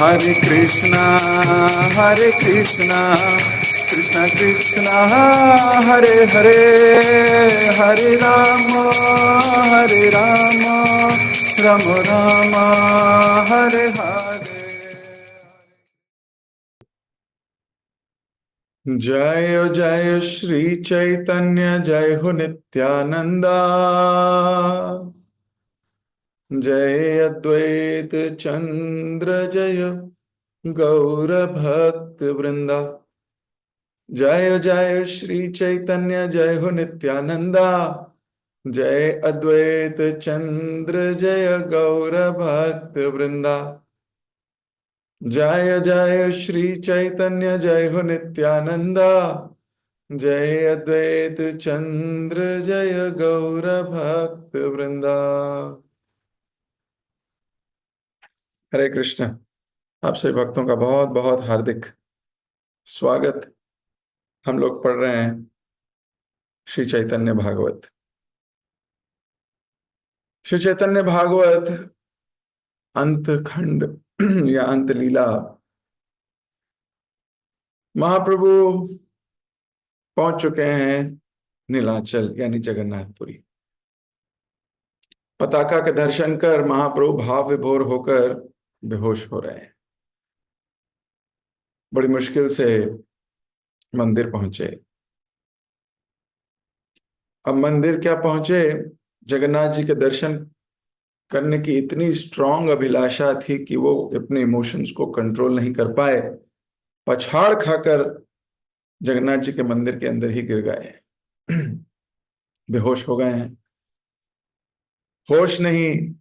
Hare Krishna, Hare Krishna, Krishna Krishna, Hare Hare, Hare Rama, Hare Rama, Rama Rama, Hare Hare. जय जय श्री चैतन्य, जय हो नित्यानंदा, जय अद्वैत चंद्र, जय गौर भक्त वृंदा। जय जय श्री चैतन्य, जय हो नित्यानंदा, जय अद्वैत चंद्र, जय गौर भक्त वृंदा। जय जय श्री चैतन्य, जय हो नित्यानंदा, जय अद्वैत चंद्र, जय गौर भक्त वृंदा। हरे कृष्ण। आप सभी भक्तों का बहुत बहुत हार्दिक स्वागत। हम लोग पढ़ रहे हैं श्री चैतन्य भागवत। श्री चैतन्य भागवत अंत खंड या अंत लीला। महाप्रभु पहुंच चुके हैं नीलाचल यानी जगन्नाथपुरी। पताका के दर्शन कर महाप्रभु भाव विभोर होकर बेहोश हो रहे हैं। बड़ी मुश्किल से मंदिर पहुंचे। अब मंदिर क्या पहुंचे, जगन्नाथ जी के दर्शन करने की इतनी स्ट्रांग अभिलाषा थी कि वो अपने इमोशंस को कंट्रोल नहीं कर पाए। पछाड़ खाकर जगन्नाथ जी के मंदिर के अंदर ही गिर गए, बेहोश हो गए हैं। होश नहीं।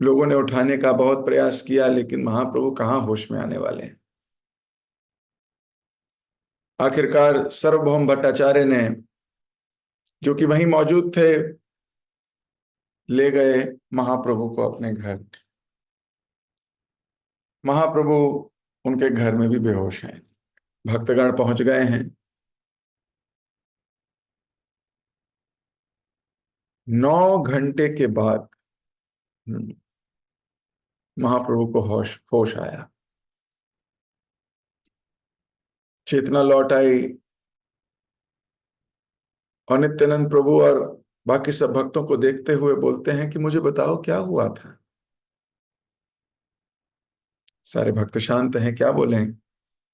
लोगों ने उठाने का बहुत प्रयास किया, लेकिन महाप्रभु कहाँ होश में आने वाले हैं। आखिरकार सार्वभौम भट्टाचार्य ने, जो कि वहीं मौजूद थे, ले गए महाप्रभु को अपने घर। महाप्रभु उनके घर में भी बेहोश हैं। भक्तगण पहुंच गए हैं। 9 घंटे के बाद महाप्रभु को होश आया, चेतना लौट आई। और नित्यानंद प्रभु और बाकी सब भक्तों को देखते हुए बोलते हैं कि मुझे बताओ क्या हुआ था। सारे भक्त शांत हैं, क्या बोलें।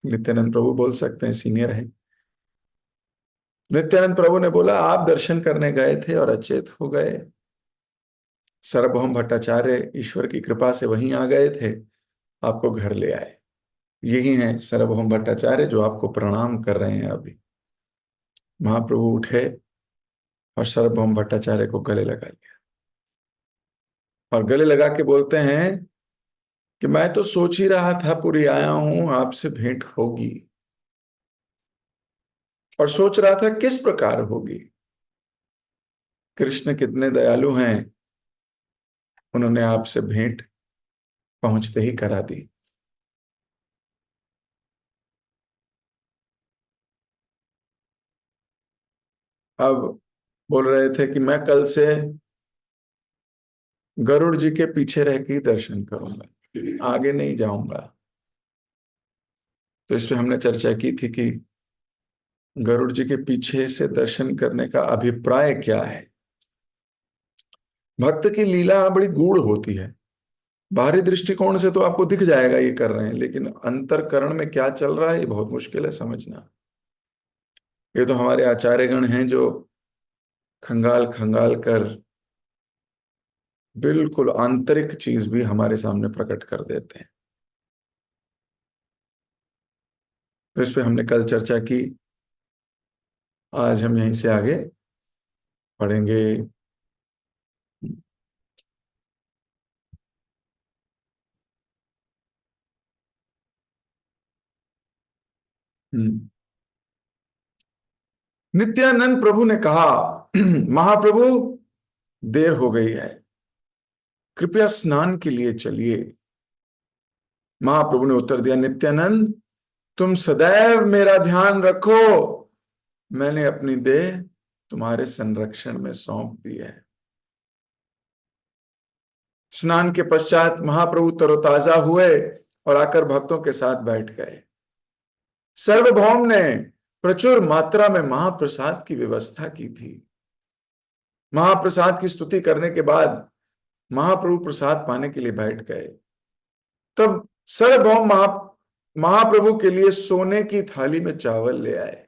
नित्यानंद प्रभु बोल सकते हैं, सीनियर हैं। नित्यानंद प्रभु ने बोला, आप दर्शन करने गए थे और अचेत हो गए। सार्वभौम भट्टाचार्य ईश्वर की कृपा से वहीं आ गए थे, आपको घर ले आए। यही हैं सार्वभौम भट्टाचार्य जो आपको प्रणाम कर रहे हैं अभी। महाप्रभु उठे और सार्वभौम भट्टाचार्य को गले लगा लिया और गले लगा के बोलते हैं कि मैं तो सोच ही रहा था पुरी आया हूं, आपसे भेंट होगी, और सोच रहा था किस प्रकार होगी। कृष्ण कितने दयालु हैं, उन्होंने आपसे भेंट पहुंचते ही करा दी। अब बोल रहे थे कि मैं कल से गरुड़ जी के पीछे रह के ही दर्शन करूंगा, आगे नहीं जाऊंगा। तो इस पे हमने चर्चा की थी कि गरुड़ जी के पीछे से दर्शन करने का अभिप्राय क्या है। भक्त की लीला बड़ी गूढ़ होती है। बाहरी दृष्टिकोण से तो आपको दिख जाएगा ये कर रहे हैं, लेकिन अंतरकरण में क्या चल रहा है ये बहुत मुश्किल है समझना। ये तो हमारे आचार्यगण हैं जो खंगाल खंगाल कर बिल्कुल आंतरिक चीज भी हमारे सामने प्रकट कर देते हैं। तो इस पे हमने कल चर्चा की। आज हम यहीं से आगे पढ़ेंगे। नित्यानंद प्रभु ने कहा, महाप्रभु देर हो गई है, कृपया स्नान के लिए चलिए। महाप्रभु ने उत्तर दिया, नित्यानंद तुम सदैव मेरा ध्यान रखो, मैंने अपनी देह तुम्हारे संरक्षण में सौंप दी है। स्नान के पश्चात महाप्रभु तरोताजा हुए और आकर भक्तों के साथ बैठ गए। सार्वभौम ने प्रचुर मात्रा में महाप्रसाद की व्यवस्था की थी। महाप्रसाद की स्तुति करने के बाद महाप्रभु प्रसाद पाने के लिए बैठ गए। तब सार्वभौम महाप्रभु के लिए सोने की थाली में चावल ले आए।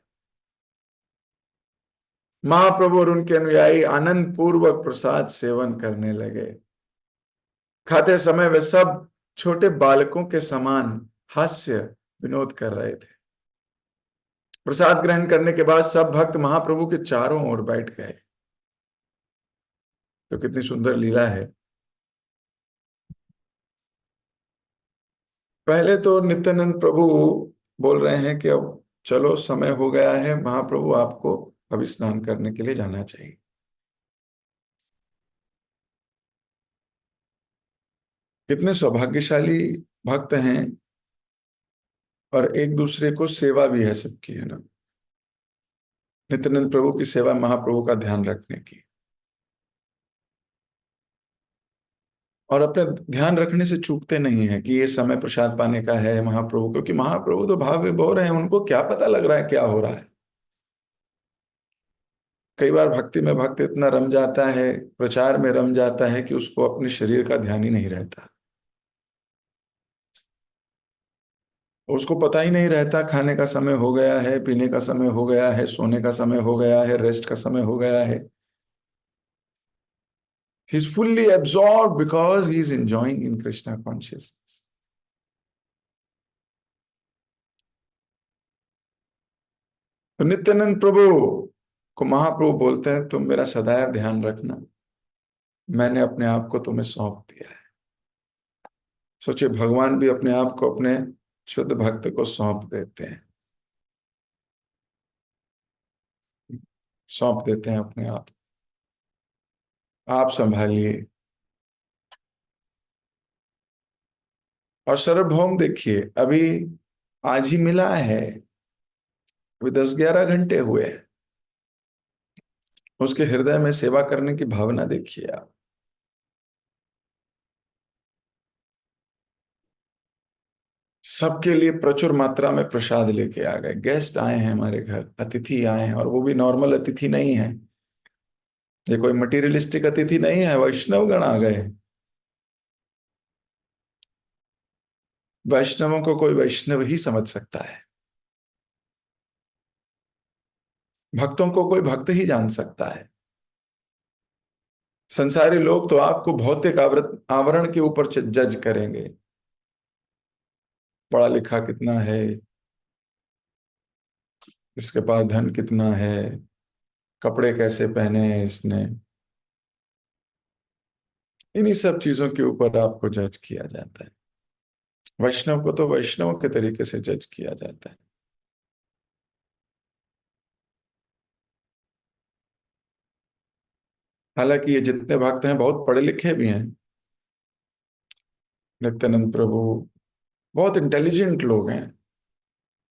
महाप्रभु और उनके अनुयायी आनंद पूर्वक प्रसाद सेवन करने लगे। खाते समय वे सब छोटे बालकों के समान हास्य विनोद कर रहे थे। प्रसाद ग्रहण करने के बाद सब भक्त महाप्रभु के चारों ओर बैठ गए। तो कितनी सुंदर लीला है। पहले तो नित्यानंद प्रभु बोल रहे हैं कि अब चलो समय हो गया है, महाप्रभु आपको अभी स्नान करने के लिए जाना चाहिए। कितने सौभाग्यशाली भक्त हैं, और एक दूसरे को सेवा भी है सबकी, है ना। नित्यानंद प्रभु की सेवा महाप्रभु का ध्यान रखने की, और अपने ध्यान रखने से चूकते नहीं है कि ये समय प्रसाद पाने का है महाप्रभु, क्योंकि महाप्रभु तो भाव विभोर हैं, उनको क्या पता लग रहा है क्या हो रहा है। कई बार भक्ति में भक्त इतना रम जाता है, प्रचार में रम जाता है कि उसको अपने शरीर का ध्यान ही नहीं रहता। उसको पता ही नहीं रहता खाने का समय हो गया है, पीने का समय हो गया है, सोने का समय हो गया है, रेस्ट का समय हो गया है। He is fully absorbed because he is enjoying in Krishna consciousness. तो नित्यानंद प्रभु को महाप्रभु बोलते हैं, तुम मेरा सदैव ध्यान रखना, मैंने अपने आप को तुम्हें सौंप दिया है। सोचिए, भगवान भी अपने आप को अपने शुद्ध भक्त को सौंप देते हैं, सौंप देते हैं अपने आप संभालिए। और सार्वभौम देखिए, अभी आज ही मिला है, अभी 10-11 घंटे हुए हैं, उसके हृदय में सेवा करने की भावना देखिए आप। सबके लिए प्रचुर मात्रा में प्रसाद लेके आ गए। गेस्ट आए हैं हमारे घर, अतिथि आए हैं, और वो भी नॉर्मल अतिथि नहीं है, ये कोई मटीरियलिस्टिक अतिथि नहीं है, वैष्णवगण आ गए। वैष्णवों को कोई वैष्णव ही समझ सकता है, भक्तों को कोई भक्त ही जान सकता है। संसारी लोग तो आपको भौतिक आवरण के ऊपर जज करेंगे, पढ़ा लिखा कितना है, इसके पास धन कितना है, कपड़े कैसे पहने हैं इसने, इन्हीं सब चीजों के ऊपर आपको जज किया जाता है। वैष्णव को तो वैष्णव के तरीके से जज किया जाता है। हालांकि ये जितने भक्त हैं बहुत पढ़े लिखे भी हैं। नित्यानंद प्रभु बहुत इंटेलिजेंट लोग हैं।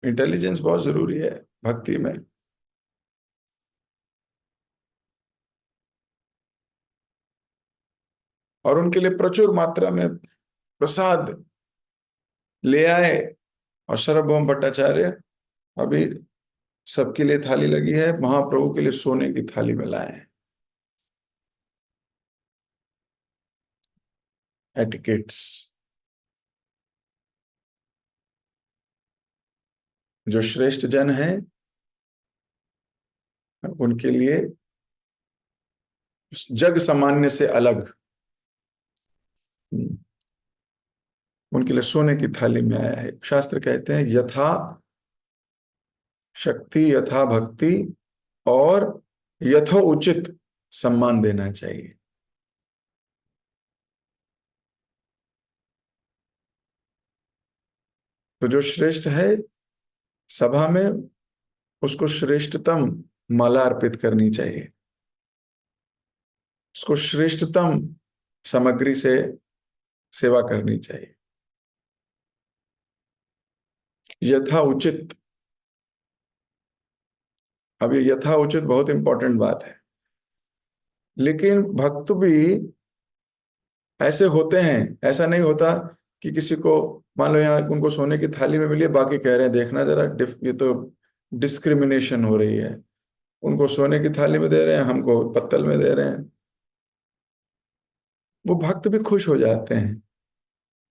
इंटेलिजेंस बहुत जरूरी है भक्ति में। और उनके लिए प्रचुर मात्रा में प्रसाद ले आए। और सार्वभौम भट्टाचार्य अभी सबके लिए थाली लगी है, महाप्रभु के लिए सोने की थाली में लाए हैं। एटिकेट्स, जो श्रेष्ठ जन हैं उनके लिए जग सामान्य से अलग, उनके लिए सोने की थाली में आया है। शास्त्र कहते हैं यथा शक्ति यथा भक्ति, और यथोचित सम्मान देना चाहिए। तो जो श्रेष्ठ है सभा में, उसको श्रेष्ठतम माला अर्पित करनी चाहिए, उसको श्रेष्ठतम सामग्री से सेवा करनी चाहिए, यथा उचित। अब ये यथा उचित बहुत इंपॉर्टेंट बात है। लेकिन भक्त भी ऐसे होते हैं, ऐसा नहीं होता कि किसी को मान लो यहाँ उनको सोने की थाली में मिली है, बाकी कह रहे हैं देखना जरा ये तो डिस्क्रिमिनेशन हो रही है, उनको सोने की थाली में दे रहे हैं, हमको पत्तल में दे रहे हैं। वो भक्त भी खुश हो जाते हैं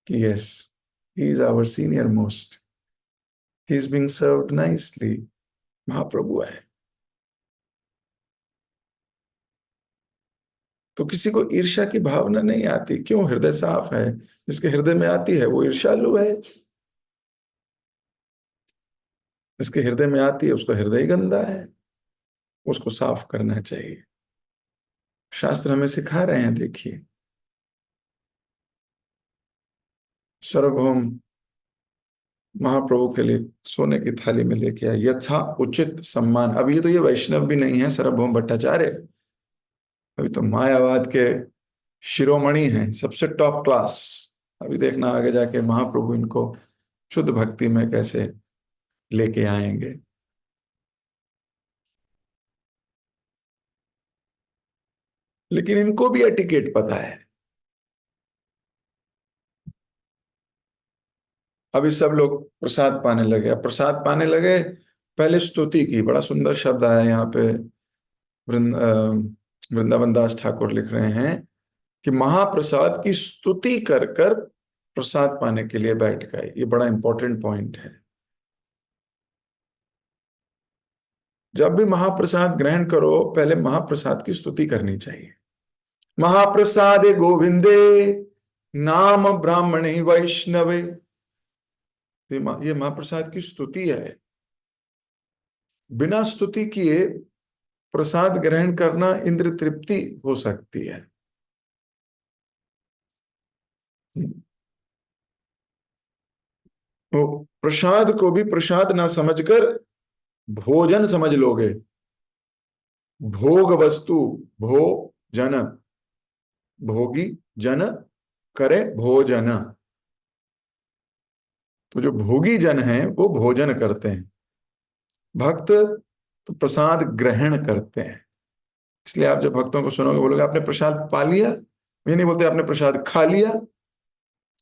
कि yes, he is our senior most, he is being served nicely, महाप्रभु है। तो किसी को ईर्ष्या की भावना नहीं आती, क्यों? हृदय साफ है। जिसके हृदय में आती है वो ईर्ष्यालु है, जिसके हृदय में आती है उसका हृदय गंदा है, उसको साफ करना चाहिए। शास्त्र हमें सिखा रहे हैं, देखिए। सार्वभौम महाप्रभु के लिए सोने की थाली में लेके आए, यथा उचित सम्मान। अभी तो ये वैष्णव भी नहीं है सार्वभौम भट्टाचार्य, अभी तो मायावाद के शिरोमणि हैं, सबसे टॉप क्लास। अभी देखना आगे जाके महाप्रभु इनको शुद्ध भक्ति में कैसे लेके आएंगे। लेकिन इनको भी एटिकेट पता है। अभी सब लोग प्रसाद पाने लगे, अब प्रसाद पाने लगे, पहले स्तुति की, बड़ा सुंदर शब्द आया यहाँ पे। वृंदावन दास ठाकुर लिख रहे हैं कि महाप्रसाद की स्तुति कर कर प्रसाद पाने के लिए बैठ गए। ये बड़ा इंपॉर्टेंट पॉइंट है। जब भी महाप्रसाद ग्रहण करो, पहले महाप्रसाद की स्तुति करनी चाहिए। महाप्रसादे गोविंदे नाम ब्राह्मणे वैष्णवे। ये महाप्रसाद की स्तुति है। बिना स्तुति किए प्रसाद ग्रहण करना इंद्र तृप्ति हो सकती है। तो प्रसाद को भी प्रसाद ना समझकर भोजन समझ लोगे। भोग वस्तु, भोजन, भोगी जन करे भोजन। तो जो भोगी जन हैं वो भोजन करते हैं, भक्त तो प्रसाद ग्रहण करते हैं। इसलिए आप जब भक्तों को सुनोगे बोलोगे आपने प्रसाद पा लिया, ये नहीं बोलते आपने प्रसाद खा लिया,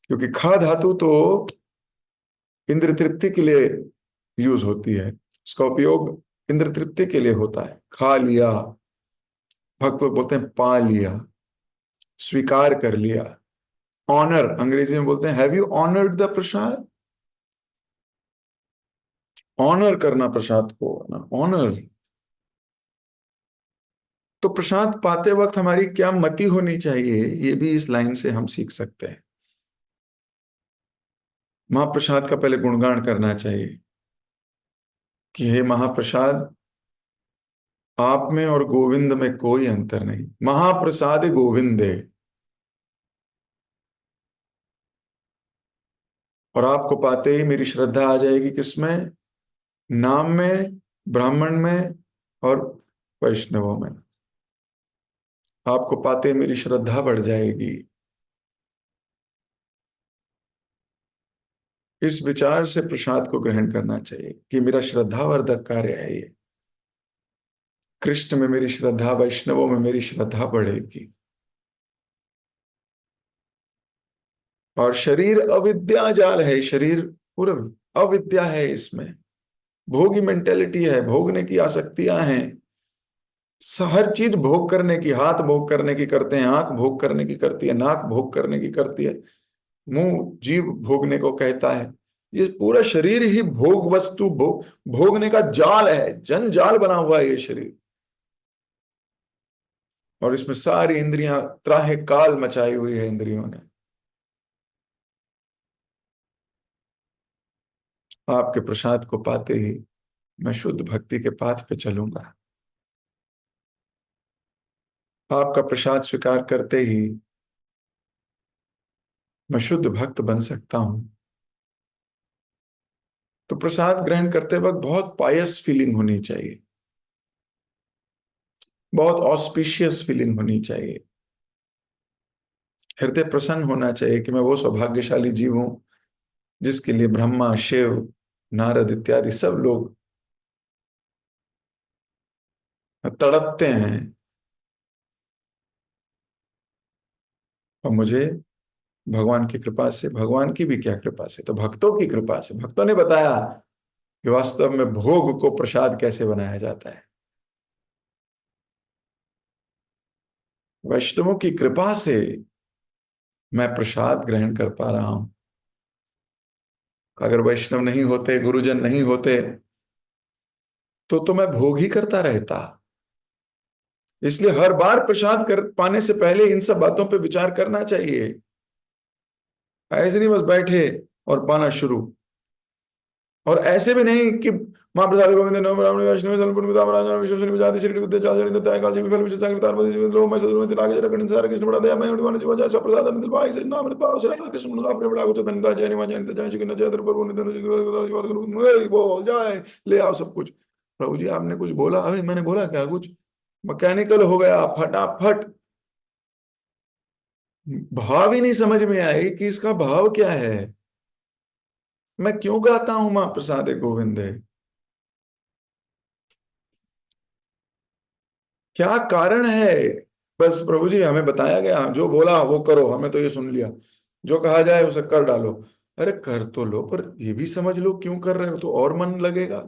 क्योंकि खा धातु तो इंद्र तृप्ति के लिए यूज होती है, उसका उपयोग इंद्र तृप्ति के लिए होता है। खा लिया, भक्त लोग बोलते हैं पा लिया, स्वीकार कर लिया। ऑनर अंग्रेजी में बोलते हैं have you honoured the prasad. Honour करना प्रसाद को ना, ऑनर। तो प्रसाद पाते वक्त हमारी क्या मति होनी चाहिए, ये भी इस लाइन से हम सीख सकते हैं। महाप्रसाद का पहले गुणगान करना चाहिए कि हे महाप्रसाद, आप में और गोविंद में कोई अंतर नहीं, महाप्रसाद गोविंदे। और आपको पाते ही मेरी श्रद्धा आ जाएगी किसमें? नाम में, ब्राह्मण में और वैष्णवों में। आपको पाते ही मेरी श्रद्धा बढ़ जाएगी। इस विचार से प्रसाद को ग्रहण करना चाहिए कि मेरा श्रद्धावर्धक कार्य है ये। कृष्ण में मेरी श्रद्धा, वैष्णवों में मेरी श्रद्धा बढ़ेगी। और शरीर अविद्या जाल है, शरीर पूरा अविद्या है, इसमें भोगी मेंटेलिटी है, भोगने की आसक्तियां हैं। हर चीज भोग करने की, हाथ भोग करने की करते हैं, आंख भोग करने की करती है, नाक भोग करने की करती है, मुंह जीव भोगने को कहता है। ये पूरा शरीर ही भोग वस्तु, भोगने का जाल है, जंजाल बना हुआ है ये शरीर। और इसमें सारी इंद्रियां त्राहे काल मचाई हुई है इंद्रियों ने। आपके प्रसाद को पाते ही मैं शुद्ध भक्ति के पाथ पे चलूंगा। आपका प्रसाद स्वीकार करते ही मैं शुद्ध भक्त बन सकता हूं। तो प्रसाद ग्रहण करते वक्त बहुत पायस फीलिंग होनी चाहिए, बहुत ऑस्पिशियस फीलिंग होनी चाहिए। हृदय प्रसन्न होना चाहिए कि मैं वो सौभाग्यशाली जीव हूं जिसके लिए ब्रह्मा, शिव, नारद इत्यादि सब लोग तड़पते हैं, और मुझे भगवान की कृपा से, भगवान की भी क्या कृपा से, तो भक्तों की कृपा से। भक्तों ने बताया कि वास्तव में भोग को प्रसाद कैसे बनाया जाता है। वैष्णवों की कृपा से मैं प्रसाद ग्रहण कर पा रहा हूं। अगर वैष्णव नहीं होते, गुरुजन नहीं होते, तो मैं भोग ही करता रहता। इसलिए हर बार प्रसाद कर पाने से पहले इन सब बातों पे विचार करना चाहिए। ऐसे नहीं बस बैठे और पाना शुरू। और ऐसे भी नहीं कि महाप्रसाद गोविंद नमः ब्राह्मण वैष्णव सलपुर पिता राजा विश्वसनीय विजाति श्री विद्या चाल जनित तय काल जी विफल विशेष संकीर्तन मध्य लोक में सदुर में तिलाके जरा कठिन सारा कृष्ण बड़ा दया मैं उड़वाने जीवा जय सब प्रसाद अमित भाई से नाम पाव से राधा कृष्ण मुनि अपने बड़ा कुछ धन्यवाद जय निमा जय जय श्री कृष्ण जय प्रभु नित्य बोल जय ले आओ सब कुछ। प्रभु जी आपने कुछ बोला? अरे मैंने बोला क्या? कुछ मैकेनिकल हो गया फटाफट। भाव ही नहीं समझ में आए कि इसका भाव क्या है। मैं क्यों गाता हूं मां प्रसाद गोविंद है? क्या कारण है? बस प्रभु जी हमें बताया गया, जो बोला वो करो, हमें तो ये सुन लिया, जो कहा जाए उसे कर डालो। अरे कर तो लो, पर ये भी समझ लो क्यों कर रहे हो, तो और मन लगेगा।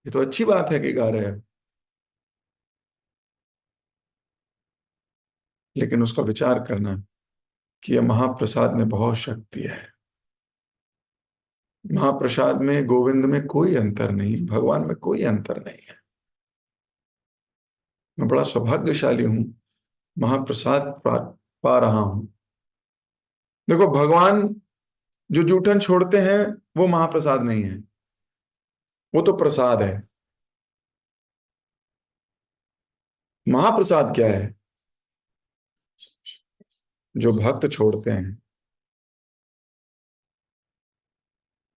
ये तो अच्छी बात है कि गा रहे हो, लेकिन उसका विचार करना कि यह महाप्रसाद में बहुत शक्ति है। महाप्रसाद में, गोविंद में कोई अंतर नहीं, भगवान में कोई अंतर नहीं है। मैं बड़ा सौभाग्यशाली हूं, महाप्रसाद पा रहा हूं। देखो भगवान जो जूठन छोड़ते हैं वो महाप्रसाद नहीं है, वो तो प्रसाद है। महाप्रसाद क्या है? जो भक्त छोड़ते हैं,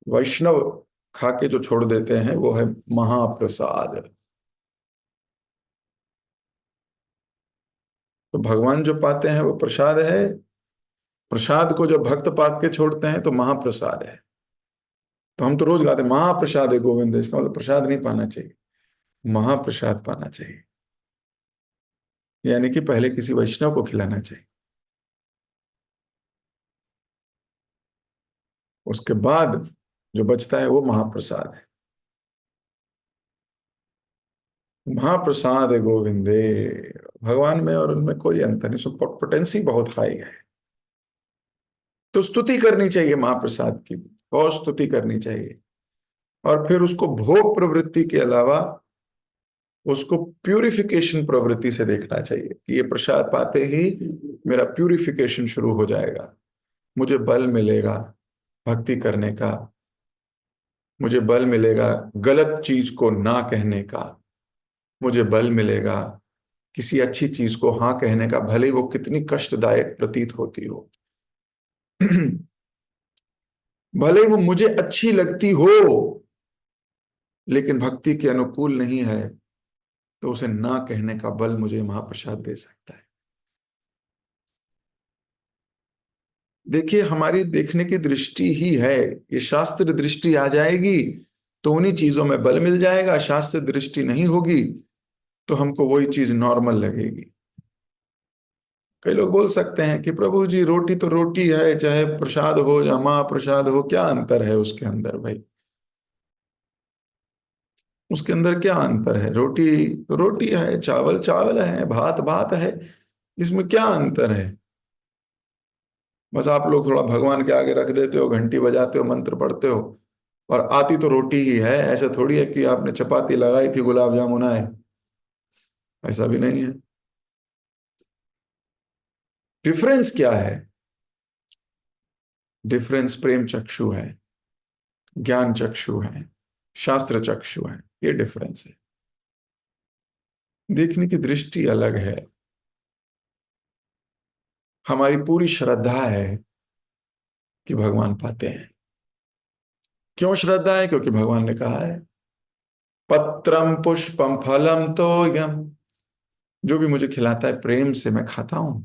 वैष्णव खा के जो छोड़ देते हैं, वो है महाप्रसाद। तो भगवान जो पाते हैं वो प्रसाद है। प्रसाद को जब भक्त पाक के छोड़ते हैं तो महाप्रसाद है। तो हम तो रोज गाते हैं महाप्रसाद है गोविंद, इसका मतलब प्रसाद नहीं पाना चाहिए, महाप्रसाद पाना चाहिए। यानी कि पहले किसी वैष्णव को खिलाना चाहिए, उसके बाद जो बचता है वो महाप्रसाद है। महाप्रसाद है गोविंदे। भगवान में और उनमें कोई अंतर नहीं, सो पोटेंसी बहुत हाई है। तो स्तुति करनी चाहिए महाप्रसाद की, बहुत स्तुति करनी चाहिए। और फिर उसको भोग प्रवृत्ति के अलावा उसको प्यूरिफिकेशन प्रवृत्ति से देखना चाहिए कि ये प्रसाद पाते ही मेरा प्यूरिफिकेशन शुरू हो जाएगा, मुझे बल मिलेगा भक्ति करने का, मुझे बल मिलेगा गलत चीज को ना कहने का, मुझे बल मिलेगा किसी अच्छी चीज को हाँ कहने का, भले ही वो कितनी कष्टदायक प्रतीत होती हो। भले ही वो मुझे अच्छी लगती हो, लेकिन भक्ति के अनुकूल नहीं है, तो उसे ना कहने का बल मुझे महाप्रसाद दे सकता है। देखिए हमारी देखने की दृष्टि ही है, ये शास्त्र दृष्टि आ जाएगी तो उन्हीं चीजों में बल मिल जाएगा, शास्त्र दृष्टि नहीं होगी तो हमको वही चीज नॉर्मल लगेगी। कई लोग बोल सकते हैं कि प्रभु जी रोटी तो रोटी है, चाहे प्रसाद हो या महाप्रसाद हो, क्या अंतर है उसके अंदर भाई? उसके अंदर क्या अंतर है? रोटी तो रोटी है, चावल चावल है, भात भात है, इसमें क्या अंतर है? बस आप लोग थोड़ा भगवान के आगे रख देते हो, घंटी बजाते हो, मंत्र पढ़ते हो, और आती तो रोटी ही है। ऐसा थोड़ी है कि आपने चपाती लगाई थी गुलाब जामुन आए, ऐसा भी नहीं है। डिफरेंस क्या है? डिफरेंस प्रेम चक्षु है, ज्ञान चक्षु है, शास्त्र चक्षु है, ये डिफरेंस है। देखने की दृष्टि अलग है। हमारी पूरी श्रद्धा है कि भगवान पाते हैं। क्यों श्रद्धा है? क्योंकि भगवान ने कहा है पत्रम पुष्पम फलम तो यम, जो भी मुझे खिलाता है प्रेम से मैं खाता हूं,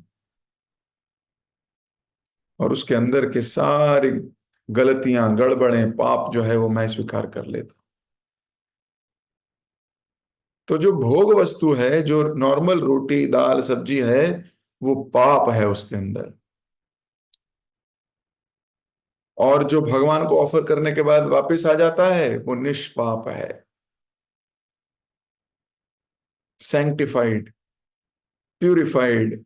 और उसके अंदर के सारी गलतियां गड़बड़ें पाप जो है वो मैं स्वीकार कर लेता हूं। तो जो भोग वस्तु है, जो नॉर्मल रोटी दाल सब्जी है, वो पाप है उसके अंदर। और जो भगवान को ऑफर करने के बाद वापस आ जाता है वो निष्पाप है, सैंक्टिफाइड, प्यूरिफाइड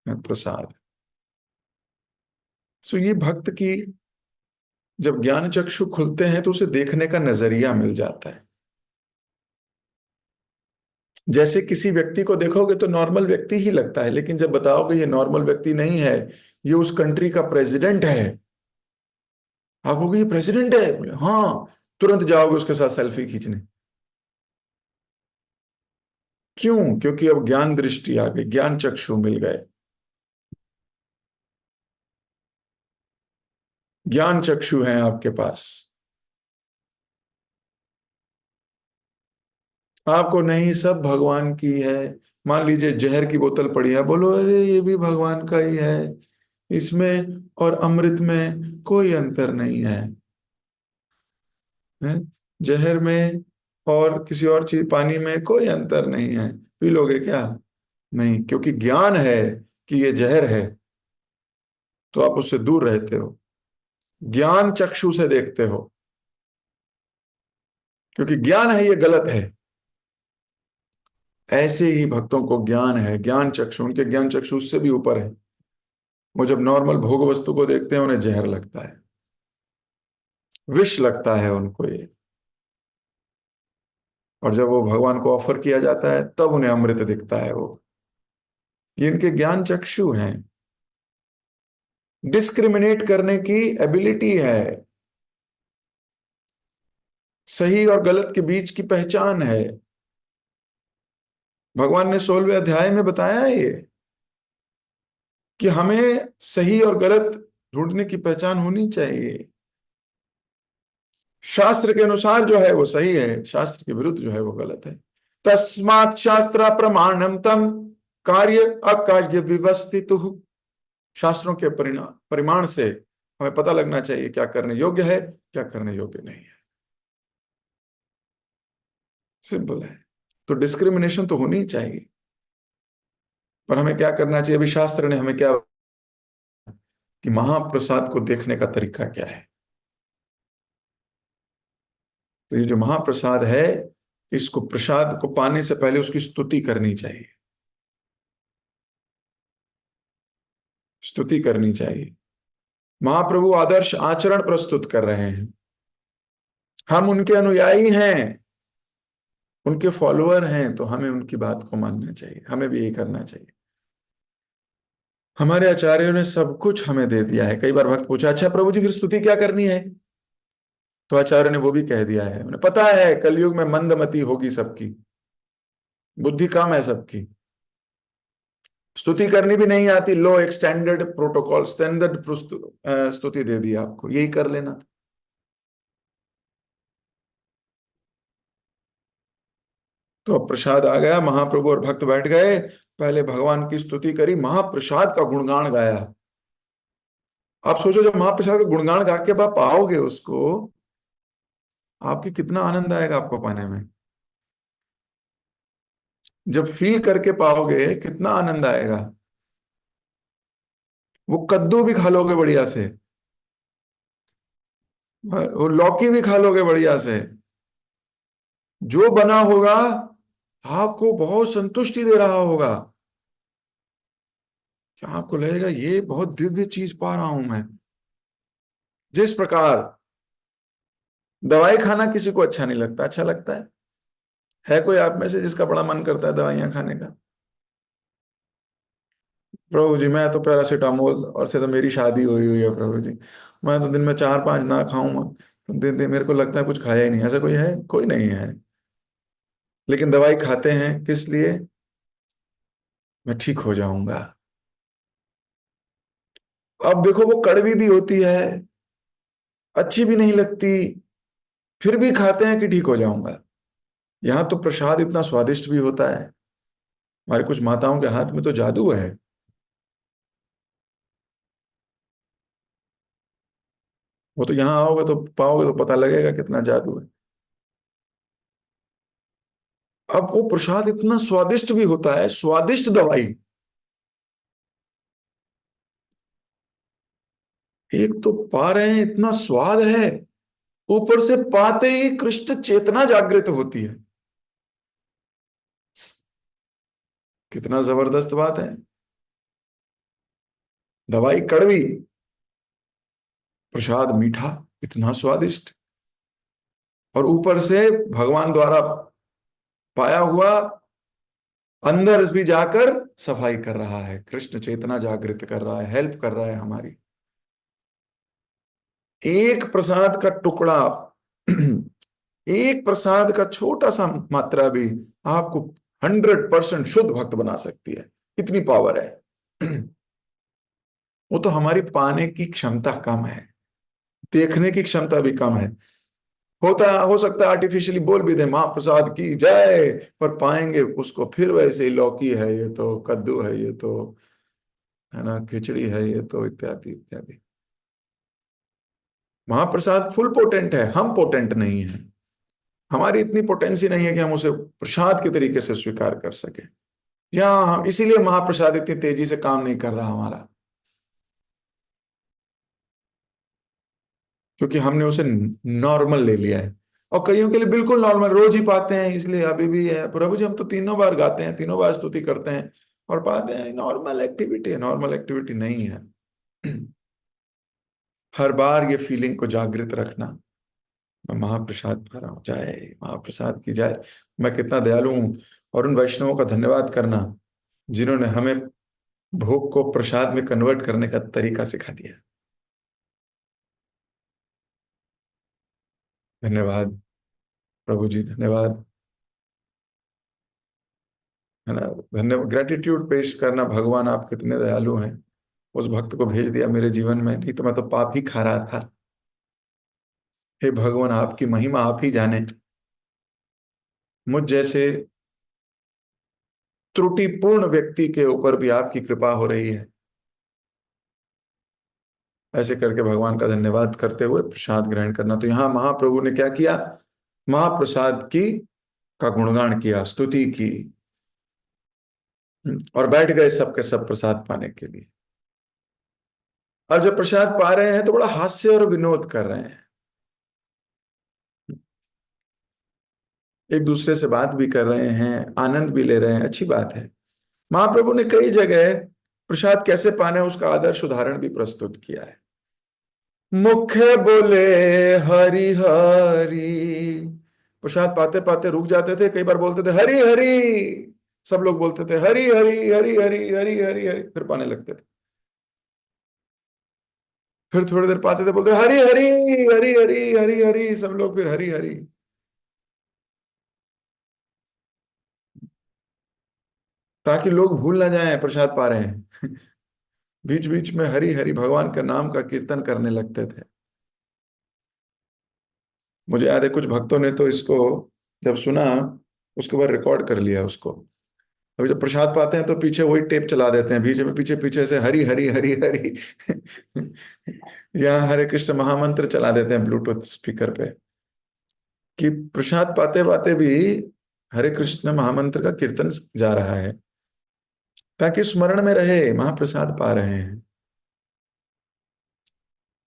प्रसाद। सो ये भक्त की जब ज्ञान चक्षु खुलते हैं तो उसे देखने का नजरिया मिल जाता है। जैसे किसी व्यक्ति को देखोगे तो नॉर्मल व्यक्ति ही लगता है, लेकिन जब बताओगे ये नॉर्मल व्यक्ति नहीं है, ये उस कंट्री का प्रेसिडेंट है, आप कहोगे ये प्रेसिडेंट है, बोले हाँ, तुरंत जाओगे उसके साथ सेल्फी खींचने। क्यों? क्योंकि अब ज्ञान दृष्टि आ गई, ज्ञान चक्षु मिल गए। ज्ञान चक्षु हैं आपके पास। आपको नहीं, सब भगवान की है। मान लीजिए जहर की बोतल पड़ी है, बोलो अरे ये भी भगवान का ही है, इसमें और अमृत में कोई अंतर नहीं है, हैं? जहर में और किसी और चीज, पानी में कोई अंतर नहीं है, पी लोगे क्या? नहीं, क्योंकि ज्ञान है कि ये जहर है, तो आप उससे दूर रहते हो, ज्ञान चक्षु से देखते हो, क्योंकि ज्ञान है ये गलत है। ऐसे ही भक्तों को ज्ञान है, ज्ञान चक्षु, उनके ज्ञान चक्षु उससे भी ऊपर है। वो जब नॉर्मल भोग वस्तु को देखते हैं उन्हें जहर लगता है, विष लगता है उनको ये, और जब वो भगवान को ऑफर किया जाता है तब उन्हें अमृत दिखता है वो। ये इनके ज्ञान चक्षु हैं, डिस्क्रिमिनेट करने की एबिलिटी है, सही और गलत के बीच की पहचान है। भगवान ने 16वें अध्याय में बताया है ये, कि हमें सही और गलत ढूंढने की पहचान होनी चाहिए। शास्त्र के अनुसार जो है वो सही है, शास्त्र के विरुद्ध जो है वो गलत है। तस्मात् शास्त्र प्रमाणम तम कार्य अकार्य विवस्थितु। शास्त्रों के परिमाण से हमें पता लगना चाहिए क्या करने योग्य है, क्या करने योग्य नहीं है। सिंपल है। तो डिस्क्रिमिनेशन तो होनी ही चाहिए, पर हमें क्या करना चाहिए? अभी शास्त्र ने हमें क्या, कि महाप्रसाद को देखने का तरीका क्या है। तो ये जो महाप्रसाद है, इसको, प्रसाद को पाने से पहले उसकी स्तुति करनी चाहिए, स्तुति करनी चाहिए। महाप्रभु आदर्श आचरण प्रस्तुत कर रहे हैं, हम उनके अनुयायी हैं, उनके फॉलोअर हैं, तो हमें उनकी बात को मानना चाहिए, हमें भी यही करना चाहिए। हमारे आचार्यों ने सब कुछ हमें दे दिया है। कई बार भक्त पूछा, अच्छा प्रभु जी फिर स्तुति क्या करनी है? तो आचार्य ने वो भी कह दिया है, उन्हें पता है कलयुग में मंदमति होगी सबकी, बुद्धि कम है सबकी, स्तुति करनी भी नहीं आती, लो एक स्टैंडर्ड प्रोटोकॉल, स्टैंडर्ड स्तुति दे दी आपको, यही कर लेना। तो अब प्रसाद आ गया, महाप्रभु और भक्त बैठ गए, पहले भगवान की स्तुति करी, महाप्रसाद का गुणगान गाया। आप सोचो जब महाप्रसाद का गुणगान गा के आप पाओगे उसको, आपकी कितना आनंद आएगा आपको पाने में। जब फील करके पाओगे कितना आनंद आएगा। वो कद्दू भी खा लोगे बढ़िया से, वो लौकी भी खा लोगे बढ़िया से, जो बना होगा आपको बहुत संतुष्टि दे रहा होगा, कि आपको लगेगा ये बहुत दिव्य चीज पा रहा हूं मैं। जिस प्रकार दवाई खाना किसी को अच्छा नहीं लगता, अच्छा लगता है कोई आप में से जिसका बड़ा मन करता है दवाइयां खाने का? प्रभु जी मैं तो पैरासीटामोल, और से तो मेरी शादी हुई हुई है प्रभु जी, मैं तो दिन में 4-5 ना खाऊं तो दिन दिन मेरे को लगता है कुछ खाया ही नहीं। ऐसा कोई है? कोई नहीं है। लेकिन दवाई खाते हैं किस लिए? मैं ठीक हो जाऊंगा। अब देखो वो कड़वी भी होती है, अच्छी भी नहीं लगती, फिर भी खाते हैं कि ठीक हो जाऊंगा। यहाँ तो प्रसाद इतना स्वादिष्ट भी होता है, हमारी कुछ माताओं के हाथ में तो जादू है। वो तो यहाँ आओगे तो पाओगे तो पता लगेगा कितना जादू है। अब वो प्रसाद इतना स्वादिष्ट भी होता है, स्वादिष्ट दवाई। एक तो पा रहे हैं, इतना स्वाद है, ऊपर से पाते ही कृष्ण चेतना जागृत होती है। कितना जबरदस्त बात है। दवाई कड़वी, प्रसाद मीठा, इतना स्वादिष्ट, और ऊपर से भगवान द्वारा पाया हुआ अंदर भी जाकर सफाई कर रहा है, कृष्ण चेतना जागृत कर रहा है, हेल्प कर रहा है हमारी। एक प्रसाद का टुकड़ा, एक प्रसाद का छोटा सा मात्रा भी आपको 100% शुद्ध भक्त बना सकती है, इतनी पावर है। वो तो हमारी पाने की क्षमता कम है, देखने की क्षमता भी कम है। हो सकता है आर्टिफिशियली बोल भी दे महाप्रसाद की जय, पर पाएंगे उसको फिर वैसे ही, लौकी है ये तो, कद्दू है ये तो, है ना, खिचड़ी है ये तो, इत्यादि इत्यादि। महाप्रसाद फुल पोटेंट है, हम पोटेंट नहीं है। हमारी इतनी पोटेंसी नहीं है कि हम उसे प्रसाद के तरीके से स्वीकार कर सके, या हम इसीलिए महाप्रसाद इतनी तेजी से काम नहीं कर रहा हमारा, क्योंकि हमने उसे नॉर्मल ले लिया है। और कईयों के लिए बिल्कुल नॉर्मल, रोज ही पाते हैं, इसलिए अभी भी है, प्रभु जी हम तो तीनों बार गाते हैं, तीनों बार स्तुति करते हैं, और पाते हैं नॉर्मल एक्टिविटी है। नॉर्मल एक्टिविटी नहीं है। हर बार ये फीलिंग को जागृत रखना, मैं महाप्रसाद पा रहा हूँ, जय महाप्रसाद की जय। मैं कितना दयालु हूँ। और उन वैष्णवों का धन्यवाद करना जिन्होंने हमें भोग को प्रसाद में कन्वर्ट करने का तरीका सिखा दिया। धन्यवाद प्रभु जी, धन्यवाद। है ना, धन्यवाद, ग्रेटिट्यूड पेश करना, भगवान आप कितने दयालु हैं, उस भक्त को भेज दिया मेरे जीवन में, नहीं तो मैं तो पाप ही खा रहा था। हे भगवान, आपकी महिमा आप ही जाने, मुझ जैसे त्रुटिपूर्ण व्यक्ति के ऊपर भी आपकी कृपा हो रही है। ऐसे करके भगवान का धन्यवाद करते हुए प्रसाद ग्रहण करना। तो यहाँ महाप्रभु ने क्या किया, महाप्रसाद की का गुणगान किया, स्तुति की, और बैठ गए सबके सब प्रसाद पाने के लिए। और जब प्रसाद पा रहे हैं तो बड़ा हास्य और विनोद कर रहे हैं, एक दूसरे से बात भी कर रहे हैं, आनंद भी ले रहे हैं, अच्छी बात है। महाप्रभु ने कई जगह प्रसाद कैसे पाना है उसका आदर्श उदाहरण भी प्रस्तुत किया है। मुख्य बोले हरि हरि, प्रसाद पाते पाते रुक जाते थे, कई बार बोलते थे हरि हरि, सब लोग बोलते थे हरि हरि हरि हरि हरि हरि हरि, फिर पाने लगते थे। फिर थोड़ी देर पाते थे, बोलते हरि हरि हरि हरि हरि हरि, सब लोग फिर हरि हरि, ताकि लोग भूल ना जाएं प्रसाद पा रहे हैं। बीच बीच में हरि हरि भगवान का नाम का कीर्तन करने लगते थे। मुझे याद है कुछ भक्तों ने तो इसको जब सुना, उसके बाद रिकॉर्ड कर लिया उसको। अभी जब प्रसाद पाते हैं तो पीछे वही टेप चला देते हैं, बीच में पीछे पीछे से हरि हरि हरि हरि। या हरे कृष्ण महामंत्र चला देते हैं ब्लूटूथ स्पीकर पे, कि प्रसाद पाते पाते भी हरे कृष्ण महामंत्र का कीर्तन जा रहा है, ताकि स्मरण में रहे महाप्रसाद पा रहे हैं।